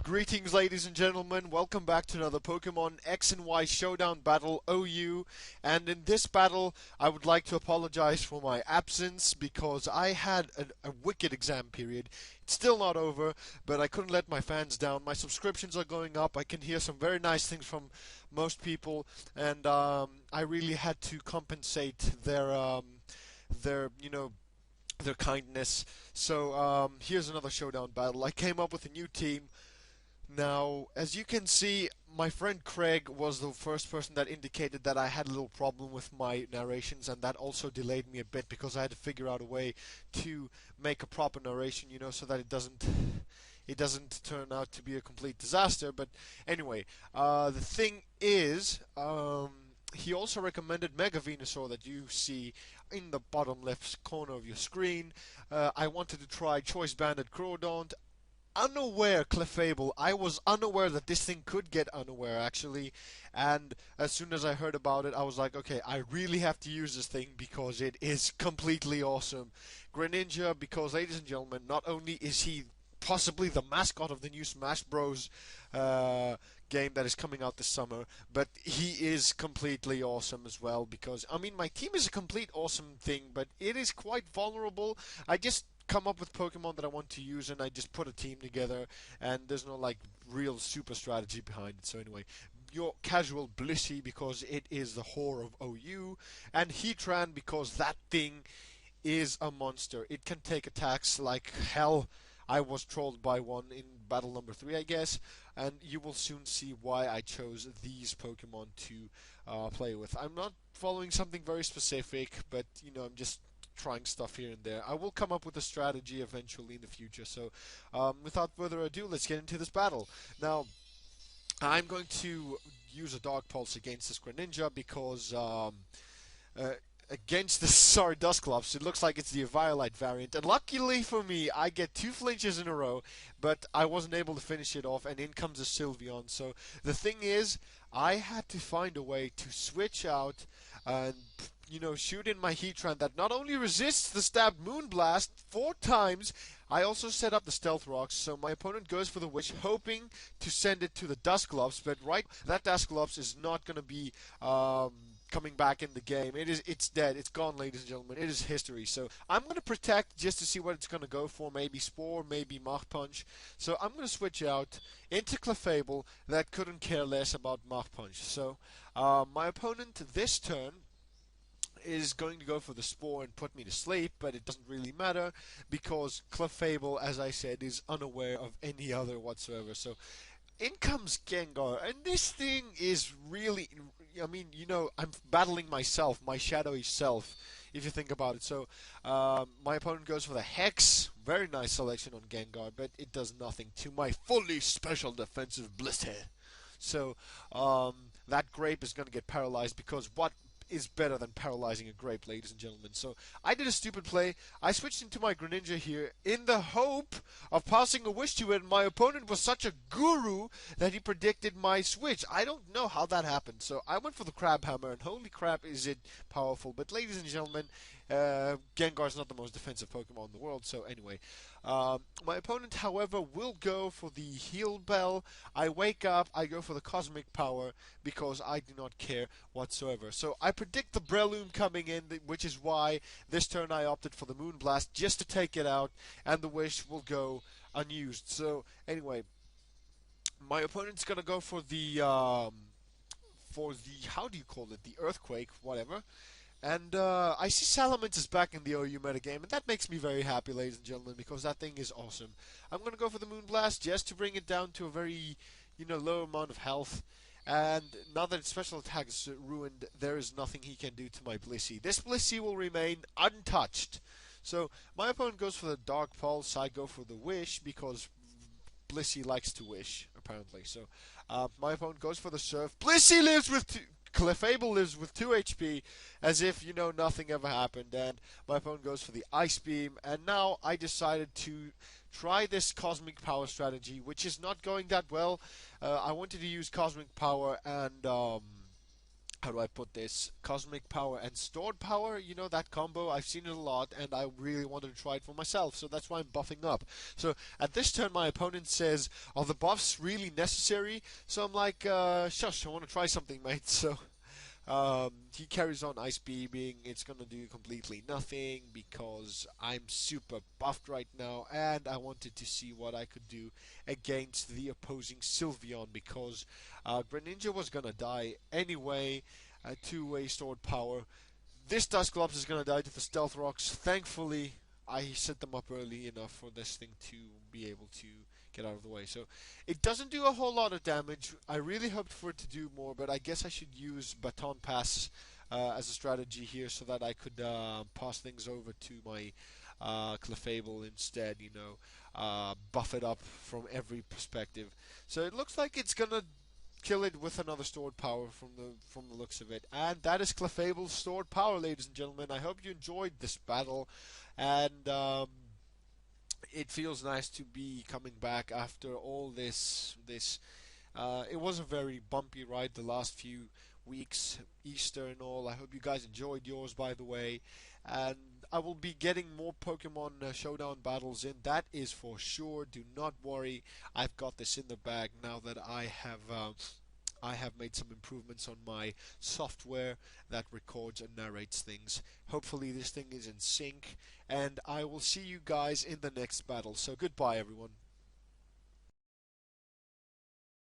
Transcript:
Greetings, ladies and gentlemen. Welcome back to another Pokemon X and Y Showdown battle OU. And in this battle, I would like to apologize for my absence because I had a wicked exam period. It's still not over, but I couldn't let my fans down. My subscriptions are going up. I can hear some very nice things from most people, and I really had to compensate their their kindness. So here's another showdown battle. I came up with a new team. Now, as you can see, my friend Craig was the first person that indicated that I had a little problem with my narrations, and that also delayed me a bit because I had to figure out a way to make a proper narration, so that it doesn't turn out to be a complete disaster. But anyway, the thing is, he also recommended Mega Venusaur that you see in the bottom left corner of your screen. I wanted to try Choice Banded Crawdaunt. Unaware Clefable. I was unaware that this thing could get unaware actually, and as soon as I heard about it, I was like, okay, I really have to use this thing because it is completely awesome. Greninja, because ladies and gentlemen, not only is he possibly the mascot of the new Smash Bros. Game that is coming out this summer, but he is completely awesome as well because, I mean, my team is a complete awesome thing, but it is quite vulnerable. I just come up with Pokemon that I want to use and I just put a team together, and there's no like real super strategy behind it. So anyway, your casual Blissey because it is the whore of OU, and Heatran because that thing is a monster. It can take attacks like hell. I was trolled by one in battle number 3, I guess, and you will soon see why I chose these Pokemon to play with. I'm not following something very specific, but I'm just trying stuff here and there. I will come up with a strategy eventually in the future. So, without further ado, let's get into this battle. Now, I'm going to use a Dark Pulse against this Greninja because uh, against the sorry Dusclops, it looks like it's the Violite variant. And luckily for me, I get 2 flinches in a row, but I wasn't able to finish it off, and in comes a Sylveon. So the thing is, I had to find a way to switch out and shoot in my Heatran that not only resists the stabbed Moonblast 4 times, I also set up the Stealth Rocks, so my opponent goes for the Wish, hoping to send it to the Dusclops, but that Dusclops is not going to be coming back in the game. It's dead. It's gone, ladies and gentlemen. It is history. So I'm going to protect just to see what it's going to go for. Maybe Spore, maybe Mach Punch. So I'm going to switch out into Clefable that couldn't care less about Mach Punch. So my opponent this turn is going to go for the Spore and put me to sleep, but it doesn't really matter because Clefable, as I said, is unaware of any other whatsoever. So in comes Gengar, and this thing is really, I mean, I'm battling myself, my shadowy self, if you think about it. So my opponent goes for the Hex. Very nice selection on Gengar, but it does nothing to my fully special defensive Blissey. So that Grape is going to get paralyzed because what is better than paralyzing a Grape, ladies and gentlemen. So I did a stupid play. I switched into my Greninja here in the hope of passing a Wish to it, and my opponent was such a guru that he predicted my switch. I don't know how that happened. So I went for the Crab Hammer, and holy crap is it powerful. But ladies and gentlemen, Gengar is not the most defensive Pokemon in the world. So anyway, my opponent, however, will go for the Heal Bell. I wake up, I go for the Cosmic Power because I do not care whatsoever. So I predict the Breloom coming in, which is why this turn I opted for the Moonblast just to take it out, and the Wish will go unused. So anyway, my opponent's gonna go for the how do you call it? The Earthquake, whatever. And I see Salamence is back in the OU metagame, and that makes me very happy, ladies and gentlemen, because that thing is awesome. I'm going to go for the Moonblast just to bring it down to a very, low amount of health. And now that its special attack is ruined, there is nothing he can do to my Blissey. This Blissey will remain untouched. So my opponent goes for the Dark Pulse. I go for the Wish because Blissey likes to wish, apparently. So my opponent goes for the Surf. Blissey lives with Clefable lives with 2 HP, as if, nothing ever happened. And my opponent goes for the Ice Beam. And now I decided to try this Cosmic Power strategy, which is not going that well. I wanted to use Cosmic Power and how do I put this? Cosmic power and stored power, you know, that combo, I've seen it a lot, and I really wanted to try it for myself, so that's why I'm buffing up. So at this turn, my opponent says, are the buffs really necessary? So I'm like, shush, I want to try something, mate. So he carries on ice beaming. It's gonna do completely nothing because I'm super buffed right now, and I wanted to see what I could do against the opposing Sylveon because Greninja was gonna die anyway. Two-way stored power. This Dusclops is gonna die to the Stealth Rocks. Thankfully, I set them up early enough for this thing to be able to get out of the way. So it doesn't do a whole lot of damage. I really hoped for it to do more, but I guess I should use Baton Pass as a strategy here so that I could pass things over to my Clefable instead, you know, buff it up from every perspective. So it looks like it's gonna kill it with another stored power from the looks of it. And that is Clefable's stored power, ladies and gentlemen. I hope you enjoyed this battle, and it feels nice to be coming back after all this. It was a very bumpy ride the last few weeks, Easter and all. I hope you guys enjoyed yours, by the way. And I will be getting more Pokemon Showdown battles in. That is for sure. Do not worry. I've got this in the bag now that I have made some improvements on my software that records and narrates things. Hopefully this thing is in sync, and I will see you guys in the next battle. So goodbye, everyone.